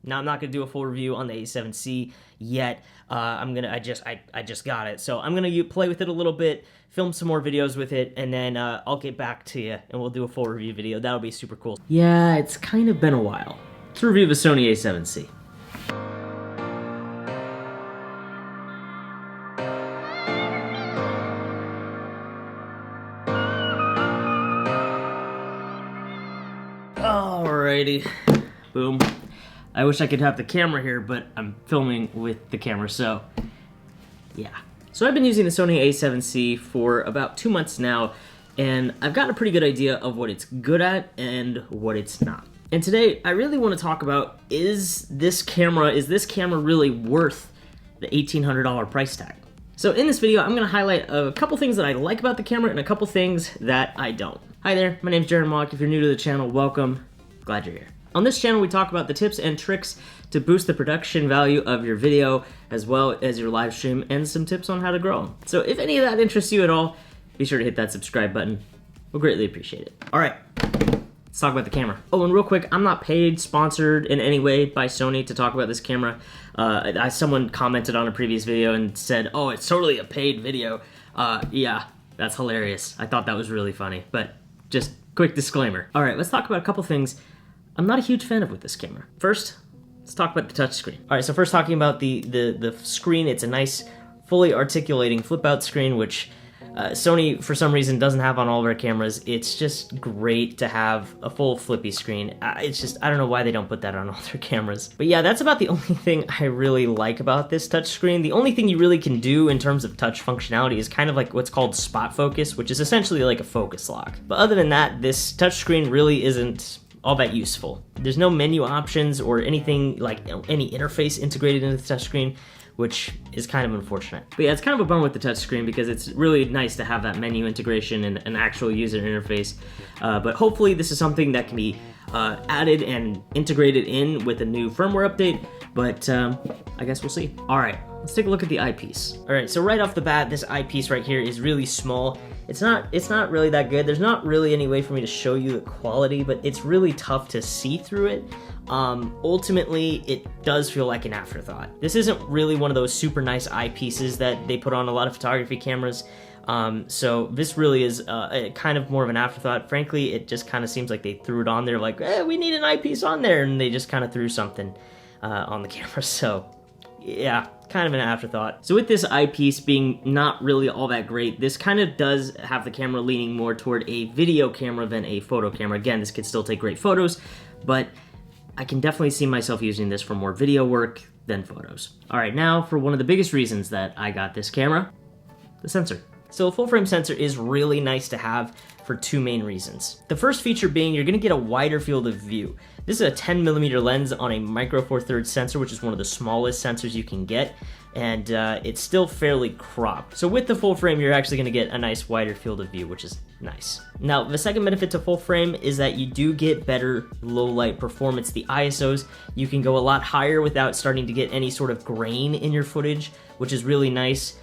Now I'm not gonna do a full review on the A7C yet. I just got it, so I'm gonna play with it a little bit, film some more videos with it, and then I'll get back to you and we'll do a full review video. That'll be super cool. Yeah, it's kind of been a while. Let's review the Sony A7C. Alrighty, boom. I wish I could have the camera here, but I'm filming with the camera, so yeah. So I've been using the Sony A7C for about 2 months now, and I've gotten a pretty good idea of what it's good at and what it's not. And today, I really want to talk about, is this camera really worth the $1,800 price tag? So in this video, I'm going to highlight a couple things that I like about the camera and a couple things that I don't. Hi there, my name's Jared Mock. If you're new to the channel, welcome. Glad you're here. On this channel, we talk about the tips and tricks to boost the production value of your video, as well as your live stream, and some tips on how to grow them. So if any of that interests you at all, be sure to hit that subscribe button. We'll greatly appreciate it. All right, let's talk about the camera. Oh, and real quick, I'm not paid, sponsored in any way by Sony to talk about this camera. Someone commented on a previous video and said, oh, it's totally a paid video. Yeah, that's hilarious. I thought that was really funny, but just quick disclaimer. All right, let's talk about a couple things I'm not a huge fan of with this camera. First, let's talk about the touchscreen. All right, so first talking about the screen, it's a nice, fully articulating flip-out screen, which Sony, for some reason, doesn't have on all of their cameras. It's just great to have a full flippy screen. It's just, I don't know why they don't put that on all their cameras. But yeah, that's about the only thing I really like about this touchscreen. The only thing you really can do in terms of touch functionality is kind of like what's called spot focus, which is essentially like a focus lock. But other than that, this touchscreen really isn't all that useful. There's no menu options or anything like any interface integrated into the touchscreen, which is kind of unfortunate. But yeah, it's kind of a bummer with the touchscreen because it's really nice to have that menu integration and an actual user interface. But hopefully this is something that can be added and integrated in with a new firmware update, but I guess we'll see. All right, let's take a look at the eyepiece. All right, so right off the bat, this eyepiece right here is really small. It's not really that good. There's not really any way for me to show you the quality, but it's really tough to see through it. Ultimately, it does feel like an afterthought. This isn't really one of those super nice eyepieces that they put on a lot of photography cameras. So this really is kind of more of an afterthought. Frankly, it just kind of seems like they threw it on there like, we need an eyepiece on there, and they just kind of threw something on the camera. So yeah, kind of an afterthought. So with this eyepiece being not really all that great, this kind of does have the camera leaning more toward a video camera than a photo camera. Again, this could still take great photos, but I can definitely see myself using this for more video work than photos. All right, now for one of the biggest reasons that I got this camera, the sensor. So a full frame sensor is really nice to have for two main reasons. The first feature being you're gonna get a wider field of view. This is a 10mm lens on a micro four thirds sensor, which is one of the smallest sensors you can get, and it's still fairly cropped. So with the full frame, you're actually gonna get a nice wider field of view, which is nice. Now, the second benefit to full frame is that you do get better low light performance. The ISOs, you can go a lot higher without starting to get any sort of grain in your footage, which is really nice.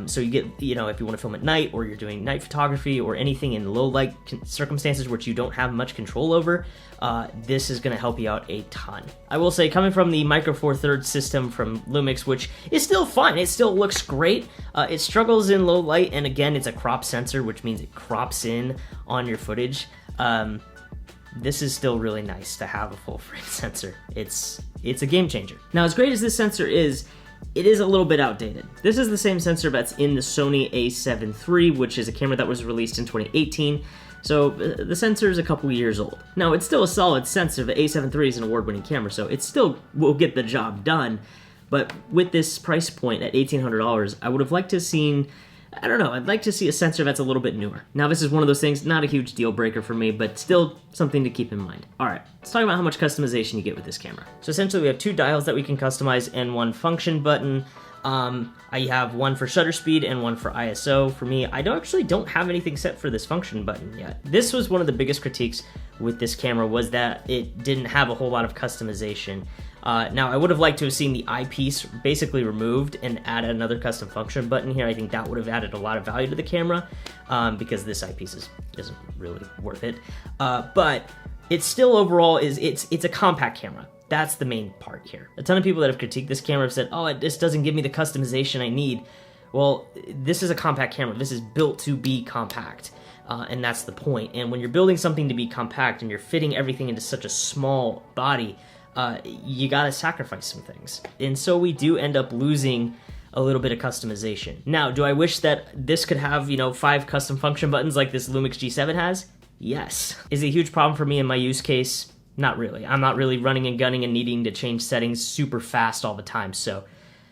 So you get, if you want to film at night or you're doing night photography or anything in low light circumstances which you don't have much control over, this is going to help you out a ton. I will say, coming from the Micro Four Thirds system from Lumix, which is still fine, it still looks great, it struggles in low light, and again, it's a crop sensor, which means it crops in on your footage. This is still really nice to have a full frame sensor. It's a game changer. Now, as great as this sensor is, it is a little bit outdated. This is the same sensor that's in the Sony A7 III, which is a camera that was released in 2018. So the sensor is a couple years old. Now, it's still a solid sensor. The A7 III is an award-winning camera, so it still will get the job done. But with this price point at $1,800, I would have liked to have seen, I don't know, I'd like to see a sensor that's a little bit newer. Now, this is one of those things, not a huge deal breaker for me, but still something to keep in mind. All right, let's talk about how much customization you get with this camera. So essentially, we have two dials that we can customize and one function button. I have one for shutter speed and one for ISO. For me, I actually don't have anything set for this function button yet. This was one of the biggest critiques with this camera, was that it didn't have a whole lot of customization. Now, I would have liked to have seen the eyepiece basically removed and add another custom function button here. I think that would have added a lot of value to the camera, because this eyepiece isn't really worth it. But it still overall it's a compact camera. That's the main part here. A ton of people that have critiqued this camera have said, oh, this doesn't give me the customization I need. Well, this is a compact camera. This is built to be compact, and that's the point. And when you're building something to be compact and you're fitting everything into such a small body, you gotta sacrifice some things. And so we do end up losing a little bit of customization. Now, do I wish that this could have, 5 custom function buttons like this Lumix G7 has? Yes. Is it a huge problem for me in my use case? Not really. I'm not really running and gunning and needing to change settings super fast all the time, so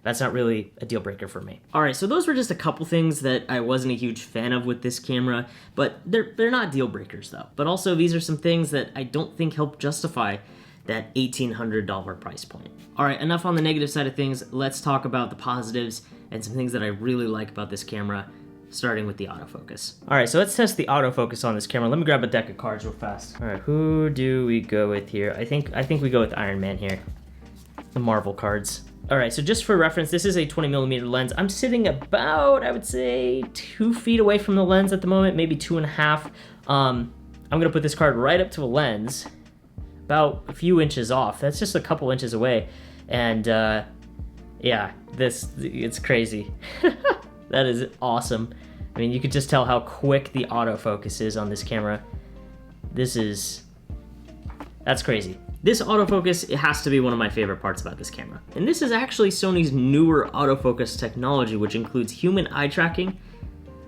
that's not really a deal breaker for me. All right, so those were just a couple things that I wasn't a huge fan of with this camera, but they're not deal breakers though. But also these are some things that I don't think help justify that $1,800 price point. All right, enough on the negative side of things. Let's talk about the positives and some things that I really like about this camera, starting with the autofocus. All right, so let's test the autofocus on this camera. Let me grab a deck of cards real fast. All right, who do we go with here? I think we go with Iron Man here. The Marvel cards. All right, so just for reference, this is a 20mm lens. I'm sitting about, I would say, 2 feet away from the lens at the moment, maybe 2.5. I'm gonna put this card right up to a lens, about a few inches off. That's just a couple inches away. And yeah, it's crazy. That is awesome. I mean, you could just tell how quick the autofocus is on this camera. That's crazy. This autofocus, it has to be one of my favorite parts about this camera. And this is actually Sony's newer autofocus technology, which includes human eye tracking,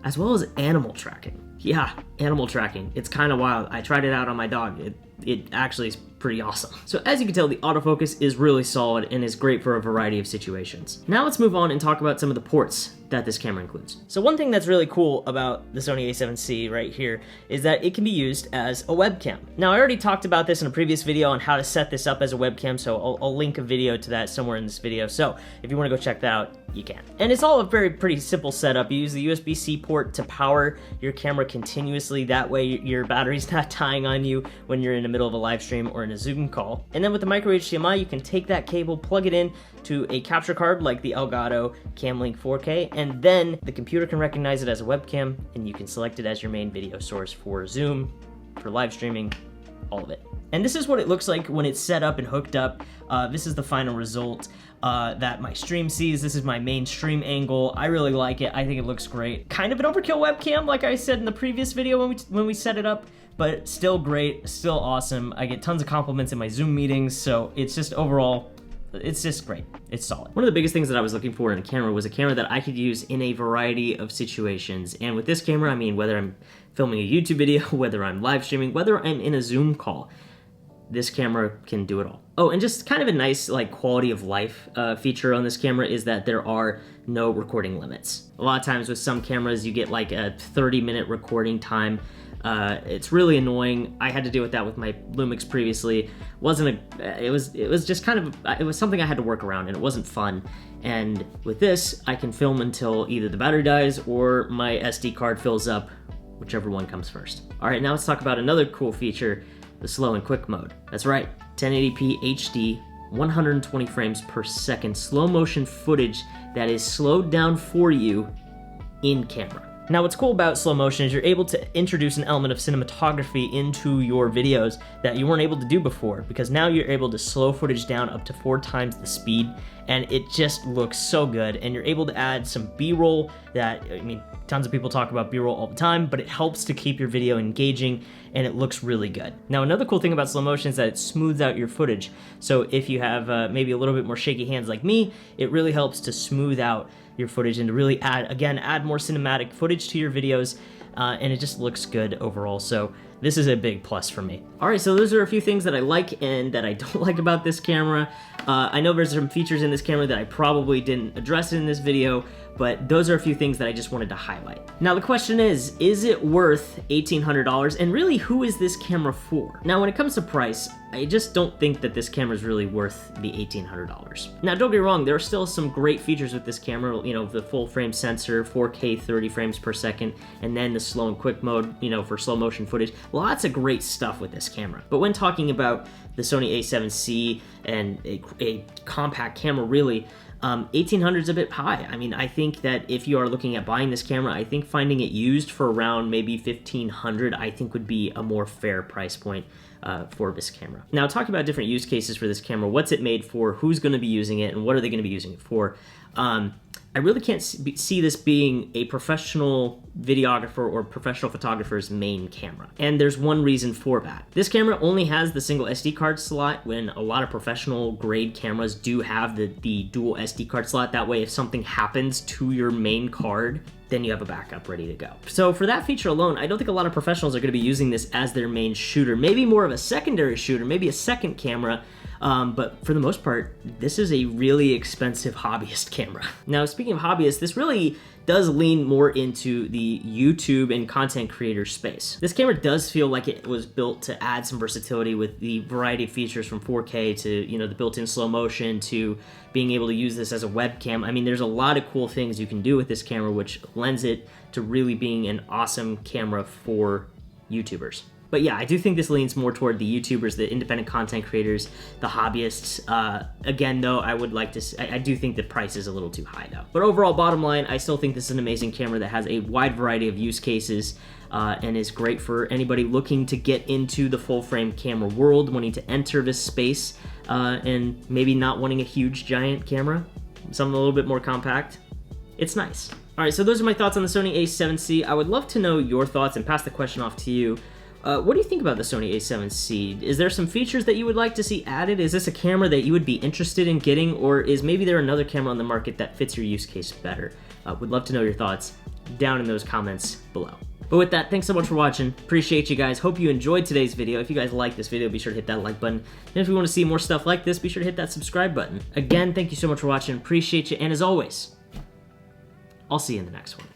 as well as animal tracking. Yeah, animal tracking. It's kind of wild. I tried it out on my dog. It actually is pretty awesome. So as you can tell, the autofocus is really solid and is great for a variety of situations. Now let's move on and talk about some of the ports that this camera includes. So one thing that's really cool about the Sony A7C right here is that it can be used as a webcam. Now I already talked about this in a previous video on how to set this up as a webcam, so I'll link a video to that somewhere in this video. So if you want to go check that out, you can. And it's all a pretty simple setup. You use the USB-C port to power your camera continuously. That way your battery's not dying on you when you're in the middle of a live stream or in a Zoom call. And then with the micro HDMI, you can take that cable, plug it in to a capture card like the Elgato Camlink 4K, and then the computer can recognize it as a webcam, and you can select it as your main video source for Zoom, for live streaming, all of it. And this is what it looks like when it's set up and hooked up. This is the final result that my stream sees. This is my main stream angle. I really like it. I think it looks great. Kind of an overkill webcam, like I said in the previous video when we set it up, but still great, still awesome. I get tons of compliments in my Zoom meetings, so it's just overall, it's just great. It's solid. One of the biggest things that I was looking for in a camera was a camera that I could use in a variety of situations. And with this camera, I mean, whether I'm filming a YouTube video, whether I'm live streaming, whether I'm in a Zoom call, this camera can do it all. Oh, and just kind of a nice quality of life feature on this camera is that there are no recording limits. A lot of times with some cameras, you get like a 30-minute recording time. It's really annoying. I had to deal with that with my Lumix previously. It was just kind of, it was something I had to work around, and it wasn't fun. And with this, I can film until either the battery dies or my SD card fills up, whichever one comes first. All right, now let's talk about another cool feature, the slow and quick mode. That's right, 1080p HD, 120 frames per second, slow motion footage that is slowed down for you in camera. Now what's cool about slow motion is you're able to introduce an element of cinematography into your videos that you weren't able to do before, because now you're able to slow footage down up to 4 times the speed, and it just looks so good. And you're able to add some B-roll that, I mean, tons of people talk about B-roll all the time, but it helps to keep your video engaging, and it looks really good. Now another cool thing about slow motion is that it smooths out your footage. So if you have maybe a little bit more shaky hands like me, it really helps to smooth out your footage and to really add more cinematic footage to your videos, and it just looks good overall. So this is a big plus for me. All right, so those are a few things that I like and that I don't like about this camera. I know there's some features in this camera that I probably didn't address in this video, but those are a few things that I just wanted to highlight. Now the question is it worth $1,800? And really, who is this camera for? Now when it comes to price, I just don't think that this camera is really worth the $1,800. Now don't get me wrong, there are still some great features with this camera, you know, the full frame sensor, 4K 30 frames per second, and then the slow and quick mode, you know, for slow motion footage. Lots of great stuff with this camera. But when talking about the Sony A7C and a compact camera, really, 1800 is a bit high. I mean, I think that if you are looking at buying this camera, I think finding it used for around maybe 1500, I think would be a more fair price point for this camera. Now, talking about different use cases for this camera, what's it made for, who's going to be using it, and what are they going to be using it for? I really can't see this being a professional videographer or professional photographer's main camera. And there's one reason for that. This camera only has the single SD card slot, when a lot of professional grade cameras do have the dual SD card slot. That way, if something happens to your main card, then you have a backup ready to go. So for that feature alone, I don't think a lot of professionals are going to be using this as their main shooter. Maybe more of a secondary shooter, maybe a second camera, but for the most part, this is a really expensive hobbyist camera. Now, speaking of hobbyists, this really does lean more into the YouTube and content creator space. This camera does feel like it was built to add some versatility with the variety of features, from 4K to, you know, the built-in slow motion to being able to use this as a webcam. I mean, there's a lot of cool things you can do with this camera, which lends it to really being an awesome camera for YouTubers. But yeah, I do think this leans more toward the YouTubers, the independent content creators, the hobbyists. Again, though, I do think the price is a little too high, though. But overall, bottom line, I still think this is an amazing camera that has a wide variety of use cases and is great for anybody looking to get into the full-frame camera world, wanting to enter this space, and maybe not wanting a huge, giant camera, something a little bit more compact. It's nice. All right, so those are my thoughts on the Sony A7C. I would love to know your thoughts and pass the question off to you. What do you think about the Sony A7C? Is there some features that you would like to see added? Is this a camera that you would be interested in getting, or is maybe there another camera on the market that fits your use case better? Would love to know your thoughts down in those comments below. But with that, thanks so much for watching. Appreciate you guys. Hope you enjoyed today's video. If you guys like this video, be sure to hit that like button. And if you want to see more stuff like this, be sure to hit that subscribe button. Again, thank you so much for watching. Appreciate you. And as always, I'll see you in the next one.